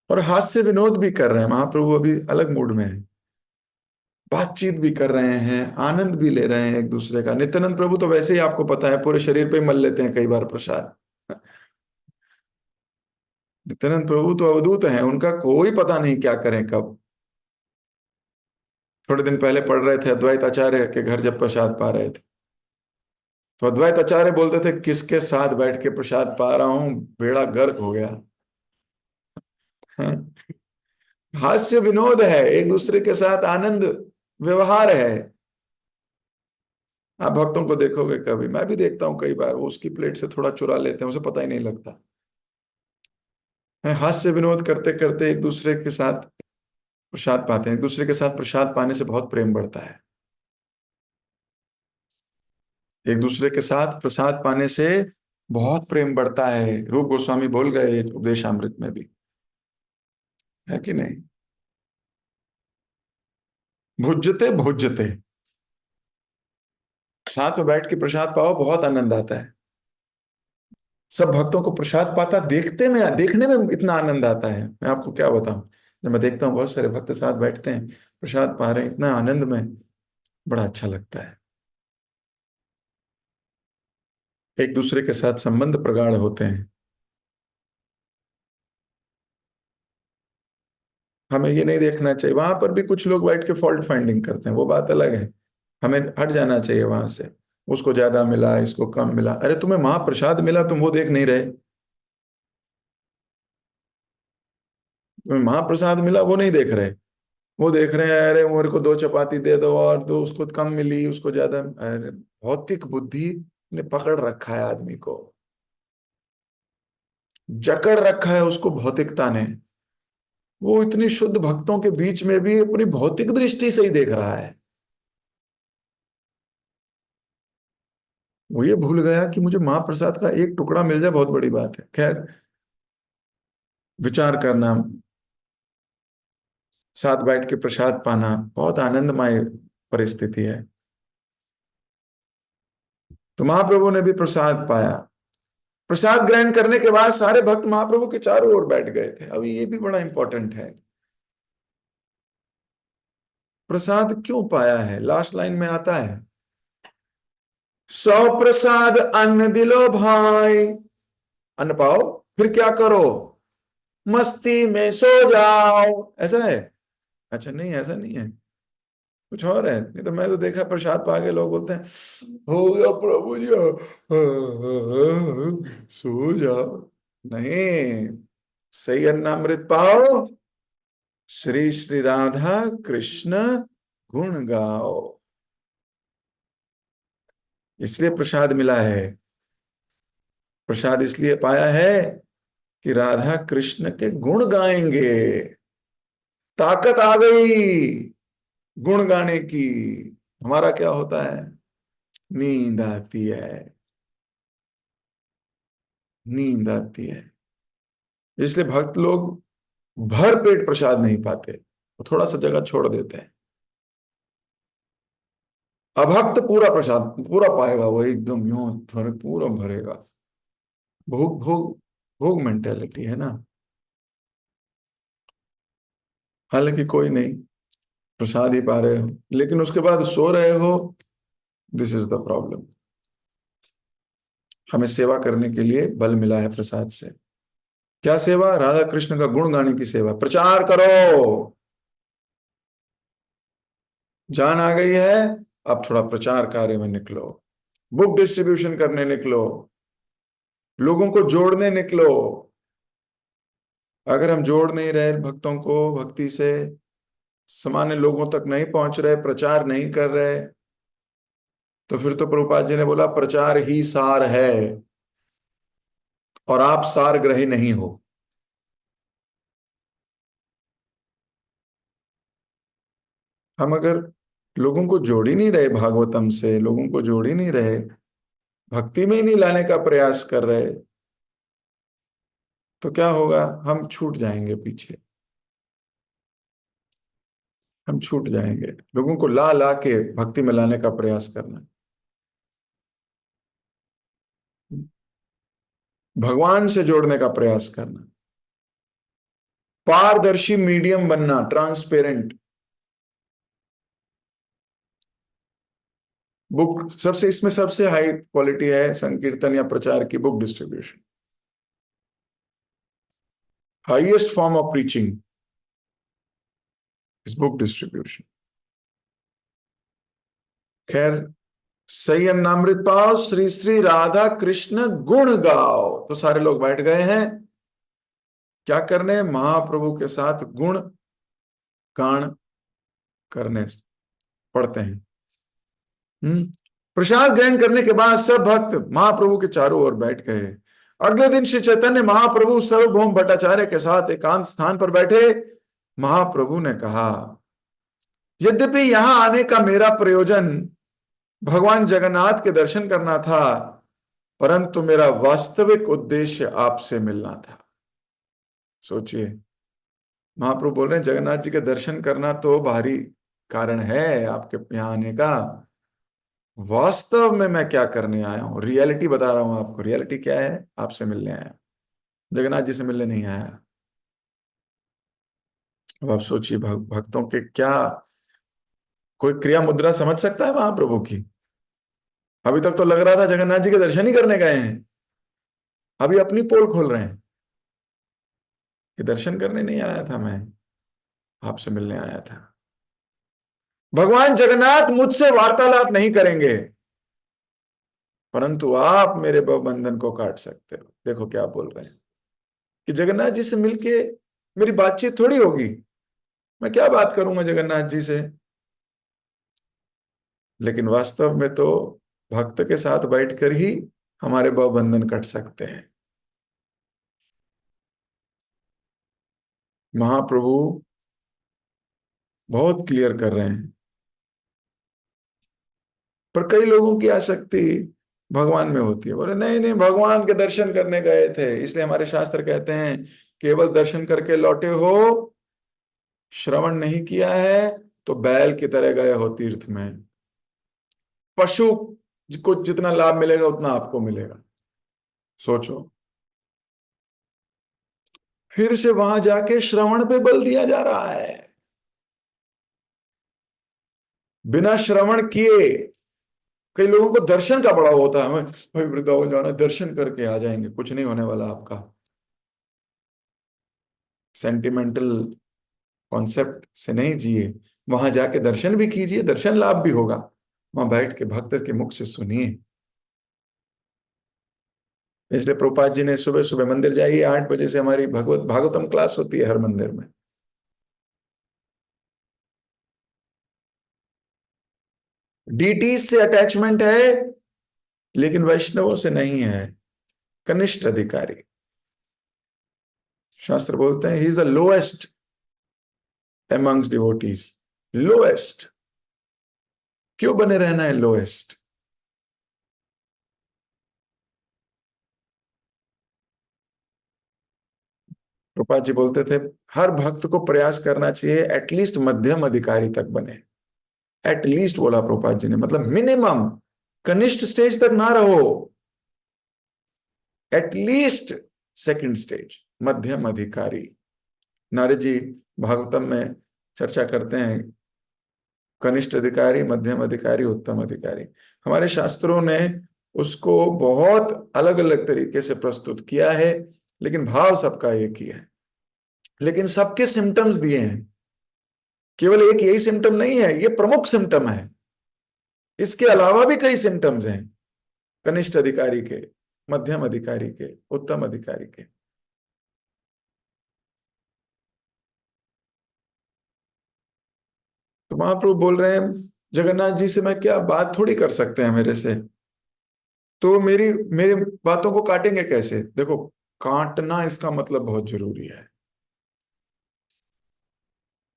और हास्य विनोद भी कर रहे हैं, महाप्रभु अभी अलग मूड में है, बातचीत भी कर रहे हैं, आनंद भी ले रहे हैं एक दूसरे का। नित्यानंद प्रभु तो वैसे ही आपको पता है पूरे शरीर पे ही मल लेते हैं कई बार प्रसाद। नित्यानंद प्रभु तो अवधूत हैं, उनका कोई पता नहीं क्या करें कब। थोड़े दिन पहले पढ़ रहे थे, अद्वैत आचार्य के घर जब प्रसाद पा रहे थे, तो अद्वैत आचार्य बोलते थे किसके साथ बैठ के प्रसाद पा रहा हूं, बेड़ा गर्क हो गया। हाँ? हास्य विनोद है, एक दूसरे के साथ आनंद व्यवहार है। आप भक्तों को देखोगे, कभी मैं भी देखता हूँ, कई बार वो उसकी प्लेट से थोड़ा चुरा लेते हैं, उसे पता ही नहीं लगता है। हास्य विनोद करते करते एक दूसरे के साथ प्रसाद पाते हैं, एक दूसरे के साथ प्रसाद पाने से बहुत प्रेम बढ़ता है। एक दूसरे के साथ प्रसाद पाने से बहुत प्रेम बढ़ता है, रूप गोस्वामी बोल गए उपदेशामृत में भी, है कि नहीं। भुजते भुजते, साथ में बैठ के प्रसाद पाओ, बहुत आनंद आता है। सब भक्तों को प्रसाद पाता देखते में, देखने में इतना आनंद आता है, मैं आपको क्या बताऊं। जब मैं देखता हूँ बहुत सारे भक्त साथ बैठते हैं, प्रसाद पा रहे हैं, इतना आनंद में, बड़ा अच्छा लगता है। एक दूसरे के साथ संबंध प्रगाढ़ होते हैं। हमें ये नहीं देखना चाहिए, वहां पर भी कुछ लोग बैठ के फॉल्ट फाइंडिंग करते हैं, वो बात अलग है। हमें हट जाना चाहिए वहां से। उसको ज्यादा मिला, इसको कम मिला, अरे तुम्हें महाप्रसाद मिला, तुम वो देख नहीं रहे। तुम्हें महाप्रसाद मिला, वो नहीं देख रहे। वो देख रहे हैं, अरे मेरे को दो चपाती दे दो, और दो उसको कम मिली, उसको ज्यादा। अरे भौतिक बुद्धि ने पकड़ रखा है आदमी को, जकड़ रखा है उसको भौतिकता ने। वो इतनी शुद्ध भक्तों के बीच में भी अपनी भौतिक दृष्टि से ही देख रहा है। वो ये भूल गया कि मुझे महाप्रसाद का एक टुकड़ा मिल जाए बहुत बड़ी बात है। खैर, विचार करना, साथ बैठ के प्रसाद पाना बहुत आनंदमय परिस्थिति है। तो महाप्रभु ने भी प्रसाद पाया। प्रसाद ग्रहण करने के बाद सारे भक्त महाप्रभु के चारों ओर बैठ गए थे। अब ये भी बड़ा इंपॉर्टेंट है, प्रसाद क्यों पाया है, लास्ट लाइन में आता है, सौ प्रसाद अन्न दिलो भाई। अन्न पाओ, फिर क्या करो, मस्ती में सो जाओ, ऐसा है? अच्छा नहीं, ऐसा नहीं है, कुछ और है। नहीं तो मैं तो देखा प्रसाद पाके लोग बोलते हैं, हो गया प्रभु जी, सो जाओ। नहीं, सही अन्नामृत पाओ, श्री श्री राधा कृष्ण गुण गाओ। इसलिए प्रसाद मिला है। प्रसाद इसलिए पाया है कि राधा कृष्ण के गुण गाएंगे। ताकत आ गई गुण गाने की। हमारा क्या होता है, नींद आती है, नींद आती है। इसलिए भक्त लोग भर पेट प्रसाद नहीं पाते, वो थोड़ा सा जगह छोड़ देते हैं। अभक्त पूरा प्रसाद पूरा पाएगा, वो एकदम यूं पूरा भरेगा। भोग भोग भोग मेंटेलिटी है ना। हालांकि कोई नहीं, प्रसाद ही पा रहे हो लेकिन उसके बाद सो रहे हो, दिस इज द प्रॉब्लम। हमें सेवा करने के लिए बल मिला है प्रसाद से। क्या सेवा, राधा कृष्ण का गुण गाने की सेवा, प्रचार करो। जान आ गई है, अब थोड़ा प्रचार कार्य में निकलो, बुक डिस्ट्रीब्यूशन करने निकलो, लोगों को जोड़ने निकलो। अगर हम जोड़ नहीं रहे भक्तों को भक्ति से, सामान्य लोगों तक नहीं पहुंच रहे, प्रचार नहीं कर रहे, तो फिर तो प्रभुपाद जी ने बोला प्रचार ही सार है, और आप सार ग्रही नहीं हो। हम अगर लोगों को जोड़ ही नहीं रहे, भागवतम से लोगों को जोड़ ही नहीं रहे, भक्ति में ही नहीं लाने का प्रयास कर रहे, तो क्या होगा, हम छूट जाएंगे पीछे। हम छूट जाएंगे, लोगों को ला ला के भक्ति में लाने का प्रयास करना, भगवान से जोड़ने का प्रयास करना, पारदर्शी मीडियम बनना, ट्रांसपेरेंट। बुक सबसे, इसमें सबसे हाई क्वालिटी है संकीर्तन या प्रचार की book distribution. Highest form of preaching is book distribution. खैर, सही अन्नामृत पाओ, श्री श्री राधा कृष्ण गुण गाओ। तो सारे लोग बैठ गए हैं, क्या करने, महाप्रभु के साथ गुण गान करने पड़ते हैं। प्रसाद ग्रहण करने के बाद सब भक्त महाप्रभु के चारों ओर बैठ गए। अगले दिन श्री चैतन्य महाप्रभु सार्वभौम भट्टाचार्य के साथ एकांत स्थान पर बैठे। महाप्रभु ने कहा, यद्यपि यहां आने का मेरा प्रयोजन भगवान जगन्नाथ के दर्शन करना था, परंतु मेरा वास्तविक उद्देश्य आपसे मिलना था। सोचिए, महाप्रभु बोल रहे हैं जगन्नाथ जी के दर्शन करना तो भारी कारण है आपके यहाँ आने का, वास्तव में मैं क्या करने आया हूं, रियलिटी बता रहा हूं आपको। रियलिटी क्या है? आपसे मिलने आया, जगन्नाथ जी से मिलने नहीं आया। अब आप सोचिए, भक्तों के क्या, कोई क्रिया मुद्रा समझ सकता है महाप्रभु की? अभी तक तो लग रहा था जगन्नाथ जी के दर्शन ही करने गए हैं, अभी अपनी पोल खोल रहे हैं कि दर्शन करने नहीं आया था मैं, आपसे मिलने आया था। भगवान जगन्नाथ मुझसे वार्तालाप नहीं करेंगे, परंतु आप मेरे बंधन को काट सकते हो। देखो क्या बोल रहे हैं कि जगन्नाथ जी से मिलके मेरी बातचीत थोड़ी होगी, मैं क्या बात करूंगा जगन्नाथ जी से। लेकिन वास्तव में तो भक्त के साथ बैठकर ही हमारे बंधन कट सकते हैं। महाप्रभु बहुत क्लियर कर रहे हैं। पर कई लोगों की आसक्ति भगवान में होती है, बोले नहीं नहीं, भगवान के दर्शन करने गए थे इसलिए हमारे शास्त्र कहते हैं केवल दर्शन करके लौटे हो, श्रवण नहीं किया है तो बैल की तरह गए हो तीर्थ में। पशु को जितना लाभ मिलेगा उतना आपको मिलेगा। सोचो, फिर से वहां जाके श्रवण पे बल दिया जा रहा है। बिना श्रवण किए, कई लोगों को दर्शन का बड़ा होता है, भाई वृंदावन जाना, दर्शन करके आ जाएंगे, कुछ नहीं होने वाला आपका। सेंटिमेंटल कॉन्सेप्ट से नहीं जिए, वहां जाके दर्शन भी कीजिए, दर्शन लाभ भी होगा। वहां बैठ के भक्त के मुख से सुनिए। इसलिए प्रभुपाद जी ने सुबह सुबह मंदिर जाइए, 8 बजे से हमारी भगवत भागवतम क्लास होती है हर मंदिर में। डीटी से अटैचमेंट है, लेकिन वैष्णवों से नहीं है। कनिष्ठ अधिकारी, शास्त्र बोलते हैं he is the lowest amongst devotees। Lowest, क्यों बने रहना है लोएस्ट? प्रभुपाद जी बोलते थे हर भक्त को प्रयास करना चाहिए एटलीस्ट मध्यम अधिकारी तक बने। एटलीस्ट बोला प्रभुपाद जी ने, मतलब मिनिमम, कनिष्ठ स्टेज तक ना रहो, एटलीस्ट सेकंड स्टेज, मध्यम अधिकारी। नारद जी भागवतम में चर्चा करते हैं कनिष्ठ अधिकारी, मध्यम अधिकारी, उत्तम अधिकारी। हमारे शास्त्रों ने उसको बहुत अलग अलग तरीके से प्रस्तुत किया है, लेकिन भाव सबका एक ही है। लेकिन सबके सिम्टम्स दिए हैं, केवल एक यही सिम्टम नहीं है, ये प्रमुख सिम्टम है। इसके अलावा भी कई सिम्टम्स हैं कनिष्ठ अधिकारी के, मध्यम अधिकारी के, उत्तम अधिकारी के। तो महाप्रभु बोल रहे हैं जगन्नाथ जी से मैं क्या बात थोड़ी कर सकते हैं मेरे से, तो मेरी मेरी बातों को काटेंगे कैसे? देखो, काटना इसका मतलब बहुत जरूरी है।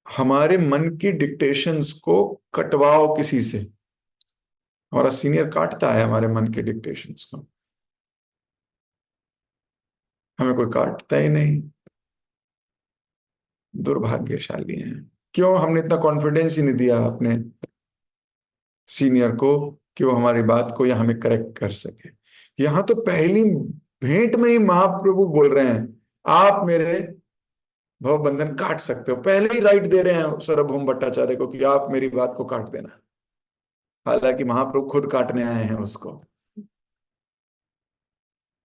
हमारे मन की डिक्टेशंस को कटवाओ किसी से। हमारा सीनियर काटता है हमारे मन के डिक्टेशंस को, हमें कोई काटता ही नहीं। दुर्भाग्यशाली हैं। क्यों? हमने इतना कॉन्फिडेंस ही नहीं दिया अपने सीनियर को कि वो हमारी बात को या हमें करेक्ट कर सके। यहां तो पहली भेंट में ही महाप्रभु बोल रहे हैं आप मेरे भव बंधन काट सकते हो, पहले ही राइट दे रहे हैं सार्वभौम भट्टाचार्य को कि आप मेरी बात को काट देना। हालांकि महाप्रभु खुद काटने आए हैं उसको,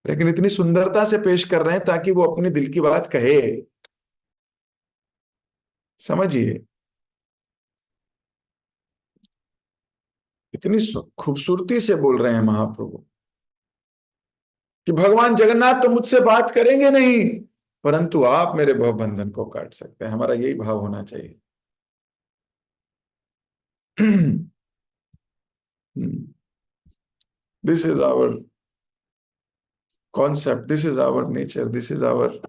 लेकिन इतनी सुंदरता से पेश कर रहे हैं ताकि वो अपने दिल की बात कहे। समझिए, इतनी खूबसूरती से बोल रहे हैं महाप्रभु कि भगवान जगन्नाथ तो मुझसे बात करेंगे नहीं, परंतु आप मेरे भव बंधन को काट सकते हैं। हमारा यही भाव होना चाहिए। This is our concept, this is our nature, this is our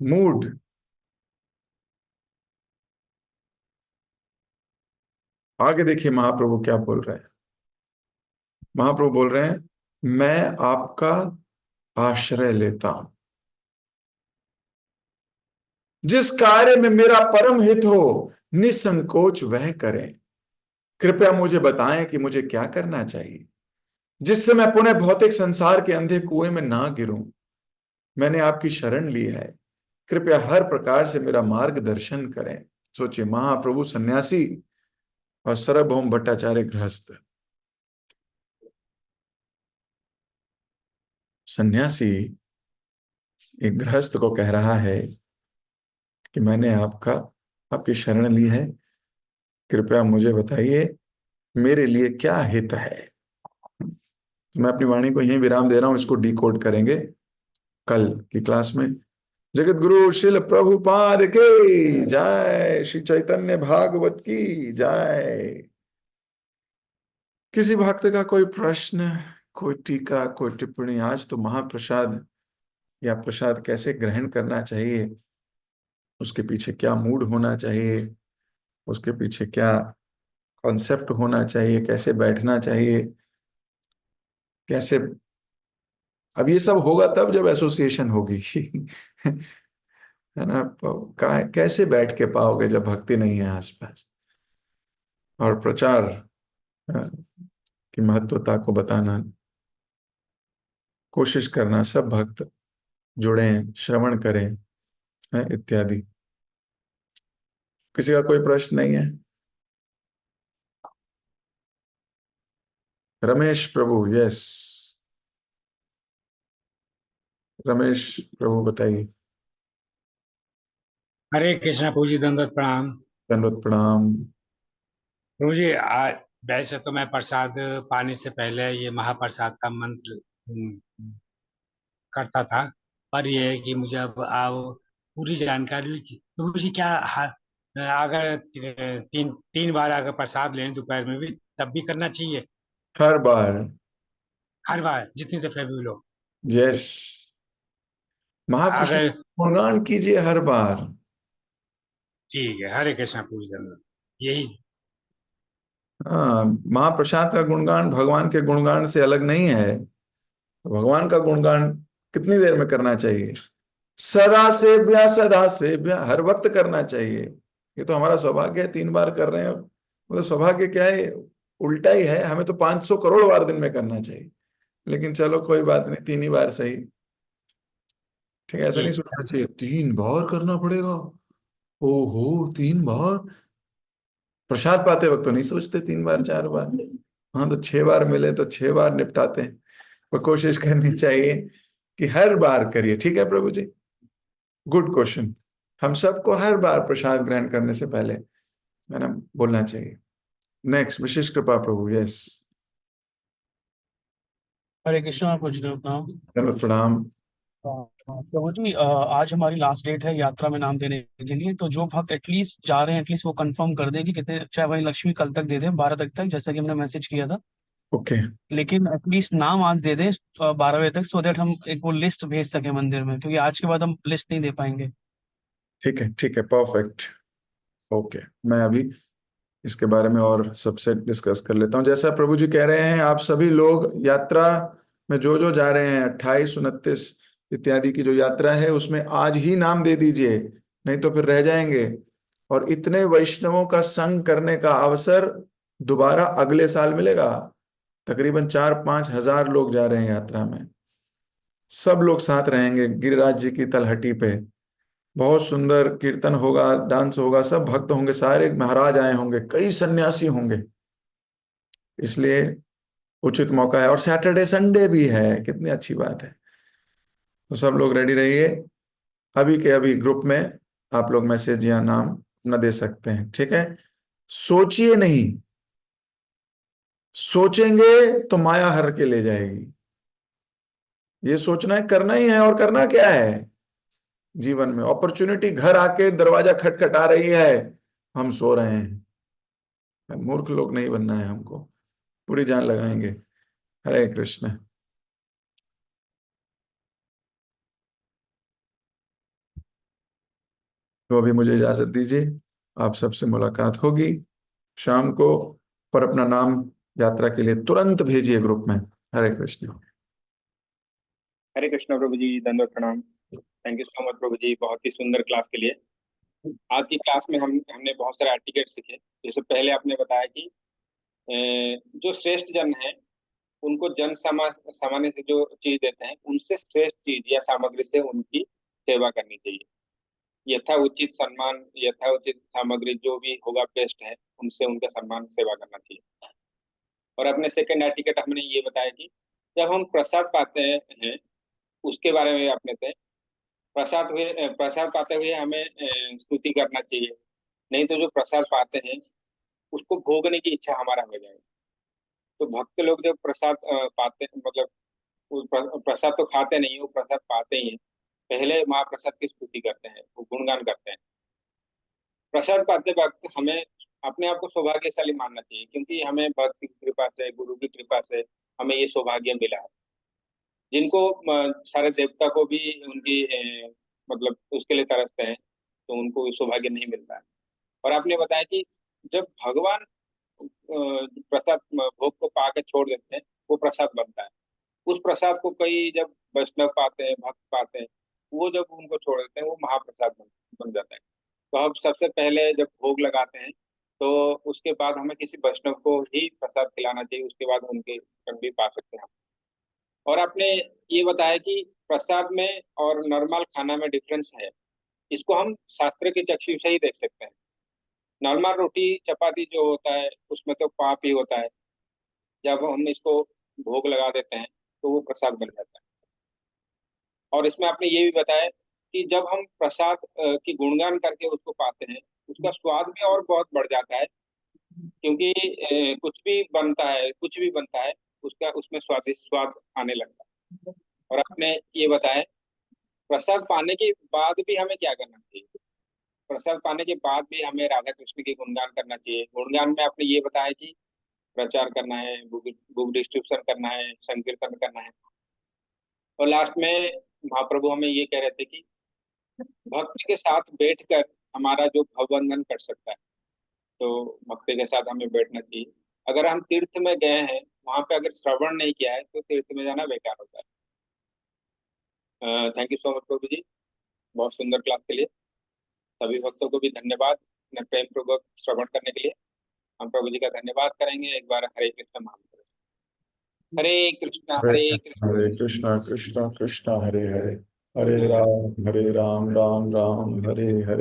mood. आगे देखिए महाप्रभु क्या बोल रहे हैं। महाप्रभु बोल रहे हैं मैं आपका आश्रय लेता हूं, जिस कार्य में मेरा परम हित हो निसंकोच वह करें। कृपया मुझे बताएं कि मुझे क्या करना चाहिए, जिससे मैं पुनः भौतिक संसार के अंधे कुएं में ना गिरूं। मैंने आपकी शरण ली है, कृपया हर प्रकार से मेरा मार्गदर्शन करें। सोचिए, महाप्रभु सन्यासी और सार्वभौम भट्टाचार्य गृहस्थ। सन्यासी एक गृहस्थ को कह रहा है कि मैंने आपकी शरण ली है, कृपया मुझे बताइए मेरे लिए क्या हित है। मैं अपनी वाणी को यहीं विराम दे रहा हूं, इसको डिकोड करेंगे कल की क्लास में। जगत गुरु शिल प्रभुपाद की जय, श्री चैतन्य भागवत की जय। किसी भक्त का कोई प्रश्न, कोई टीका, कोई टिप्पणी? आज तो महाप्रसाद या प्रसाद कैसे ग्रहण करना चाहिए, उसके पीछे क्या मूड होना चाहिए, उसके पीछे क्या कॉन्सेप्ट होना चाहिए, कैसे बैठना चाहिए, कैसे, अब ये सब होगा तब जब एसोसिएशन होगी। है ना? कैसे बैठ के पाओगे जब भक्ति नहीं है आसपास? और प्रचार की महत्वता को बताना, कोशिश करना सब भक्त जुड़ें, श्रवण करें, इत्यादि। किसी का कोई प्रश्न नहीं है? रमेश प्रभु, यस, रमेश प्रभु बताइए। हरे कृष्णा प्रभु जी, दंडवत प्रणाम। दंडवत प्रणाम। प्रभु जी, वैसे तो मैं प्रसाद पाने से पहले ये महाप्रसाद का मंत्र करता था, पर ये है कि मुझे अब पूरी जानकारी हुई कि प्रभु जी क्या अगर तीन तीन बार अगर प्रसाद लें दोपहर में भी, तब भी करना चाहिए? हर बार। हर बार जितनी दफे भी लो? यस, महाप्रसाद अगर गुणगान कीजिए हर बार। ठीक है, हरे कृष्णा प्रभु जी, धन्यवाद। यही। हाँ, महाप्रसाद का गुणगान भगवान के गुणगान से अलग नहीं है। तो भगवान का गुणगान कितनी देर में करना चाहिए? सदा से हर वक्त करना चाहिए। ये तो हमारा सौभाग्य है, 3 बार कर रहे हैं, मतलब सौभाग्य क्या है, उल्टा ही है, हमें तो 500 करोड़ बार दिन में करना चाहिए। लेकिन चलो कोई बात नहीं, 3 ही बार सही। ठीक है, ऐसा नहीं ठीक। सोचना चाहिए 3 बार करना पड़ेगा। ओहो, 3 बार! प्रसाद पाते वक्त तो नहीं सोचते 3 बार 4 बार। हाँ, तो 6 बार मिले तो 6 बार निपटाते हैं। पर कोशिश करनी चाहिए कि हर बार करिए। ठीक है प्रभु जी, गुड क्वेश्चन। हम सबको हर बार प्रसाद ग्रहण करने से पहले, है ना, बोलना चाहिए। नेक्स्ट, विशेष कृपा प्रभु, यस। हरे कृष्णा प्रभु जी, प्रणाम। प्रणाम। प्रभु जी, आज हमारी लास्ट डेट है यात्रा में नाम देने के लिए। तो जो भक्त एटलीस्ट जा रहे हैं, एटलीस्ट वो कंफर्म कर दें कि कितने, चाहे वही लक्ष्मी कल तक दे दें, 12 तक जैसा कि हमने मैसेज किया था। ओके, लेकिन एटलीस्ट नाम आज दे दें 12 बजे तक, सो दैट हम एक वो लिस्ट भेज सकें मंदिर में, क्योंकि आज के बाद हम लिस्ट नहीं दे पाएंगे। ठीक है, ठीक है, परफेक्ट। ओके, मैं अभी इसके बारे में और सबसे डिस्कस कर लेता हूँ। जैसा प्रभु जी कह रहे हैं, आप सभी लोग यात्रा में जो जो जा रहे हैं, 28, 29 इत्यादि की जो यात्रा है, उसमें आज ही नाम दे दीजिए, नहीं तो फिर रह जाएंगे। और इतने वैष्णवों का संग करने का अवसर दोबारा अगले साल मिलेगा। तकरीबन 4-5 हजार लोग जा रहे हैं यात्रा में। सब लोग साथ रहेंगे गिरिराज जी की तलहटी पे। बहुत सुंदर कीर्तन होगा, डांस होगा, सब भक्त होंगे, सारे महाराज आए होंगे, कई सन्यासी होंगे। इसलिए उचित मौका है, और सैटरडे संडे भी है, कितनी अच्छी बात है। तो सब लोग रेडी रहिए। अभी के अभी ग्रुप में आप लोग मैसेज या नाम न दे सकते हैं, ठीक है? सोचिए नहीं, सोचेंगे तो माया हर के ले जाएगी। ये सोचना है, करना ही है। और करना क्या है जीवन में? अपॉर्चुनिटी घर आके दरवाजा खटखटा रही है, हम सो रहे हैं। मूर्ख लोग नहीं बनना है हमको, पूरी जान लगाएंगे। हरे कृष्ण। तो अभी मुझे इजाजत दीजिए, आप सबसे मुलाकात होगी शाम को। पर अपना नाम यात्रा के लिए तुरंत भेजिए ग्रुप में। हरे कृष्ण। हरे कृष्णा प्रभु जी, दंडवत प्रणाम। थैंक यू सो मच प्रभु जी, बहुत ही सुंदर क्लास के लिए। आज की क्लास में हमने बहुत सारे एटिकेट सीखे। जैसे पहले आपने बताया कि जो श्रेष्ठ जन है उनको सामान्य से जो चीज देते हैं उनसे श्रेष्ठ चीज या सामग्री से उनकी सेवा करनी चाहिए। यथा उचित सम्मान, यथा उचित सामग्री जो भी होगा बेस्ट है, उनसे उनका सम्मान सेवा करना चाहिए। और अपने सेकंड एटिकेट हमने ये बताया कि जब हम प्रसाद पाते हैं उसके बारे में अपने से प्रसाद पाते हुए हमें स्तुति करना चाहिए। नहीं तो जो प्रसाद पाते हैं उसको भोगने की इच्छा हमारा हो जाएगी। तो भक्त लोग जब प्रसाद पाते मतलब प्रसाद तो खाते नहीं, वो प्रसाद पाते ही हैं, पहले महाप्रसाद की स्तुति करते हैं, वो गुणगान करते हैं। प्रसाद पाते वक्त हमें अपने आप को सौभाग्यशाली मानना चाहिए, क्योंकि हमें भक्ति की कृपा से, गुरु की कृपा से हमें ये सौभाग्य मिला है। जिनको सारे देवता को भी उनकी मतलब उसके लिए तरसते हैं, तो उनको सौभाग्य नहीं मिलता है। और आपने बताया कि जब भगवान प्रसाद भोग को पाकर छोड़ देते हैं, वो प्रसाद बनता है। उस प्रसाद को कई जब वैष्णव पाते हैं, भक्त पाते हैं, वो जब उनको छोड़ देते हैं वो महाप्रसाद बन जाता है। तो हम सबसे पहले जब भोग लगाते हैं तो उसके बाद हमें किसी वैष्णव को ही प्रसाद खिलाना चाहिए, उसके बाद उनके भी पा सकते हैं हम। और आपने ये बताया कि प्रसाद में और नॉर्मल खाना में डिफरेंस है, इसको हम शास्त्र के चक्षु से ही देख सकते हैं। नॉर्मल रोटी चपाती जो होता है उसमें तो पाप ही होता है, जब हम इसको भोग लगा देते हैं तो वो प्रसाद बन जाता है। और इसमें आपने ये भी बताया कि जब हम प्रसाद की गुणगान करके उसको पाते हैं, उसका स्वाद भी और बहुत बढ़ जाता है, क्योंकि कुछ भी बनता है उसका उसमें स्वादिष्ट स्वाद आने लगता है। और आपने ये बताया प्रसाद पाने के बाद भी हमें क्या करना चाहिए। प्रसाद पाने के बाद भी हमें राधा कृष्ण की गुणगान करना चाहिए। गुणगान में आपने ये बताया कि प्रचार करना है, बुक डिस्ट्रीब्यूशन करना है, संकीर्तन करना है। और लास्ट में महाप्रभु हमें ये कह रहे थे कि भक्ति के साथ बैठकर हमारा जो भवबंधन कर सकता है, तो भक्ति के साथ हमें बैठना चाहिए। अगर हम तीर्थ में गए हैं, वहां पे अगर श्रवण नहीं किया है तो तीर्थ में जाना बेकार होता है। थैंक यू सो मच प्रभु जी, बहुत सुंदर क्लास के लिए। सभी भक्तों को भी धन्यवाद न प्रेम पूर्वक श्रवण करने के लिए। हम प्रभु जी का धन्यवाद करेंगे एक बार हरे कृष्ण महामंत्र से। हरे हरे कृष्णा कृष्णा कृष्णा हरे हरे, हरे राम राम राम हरे हरे।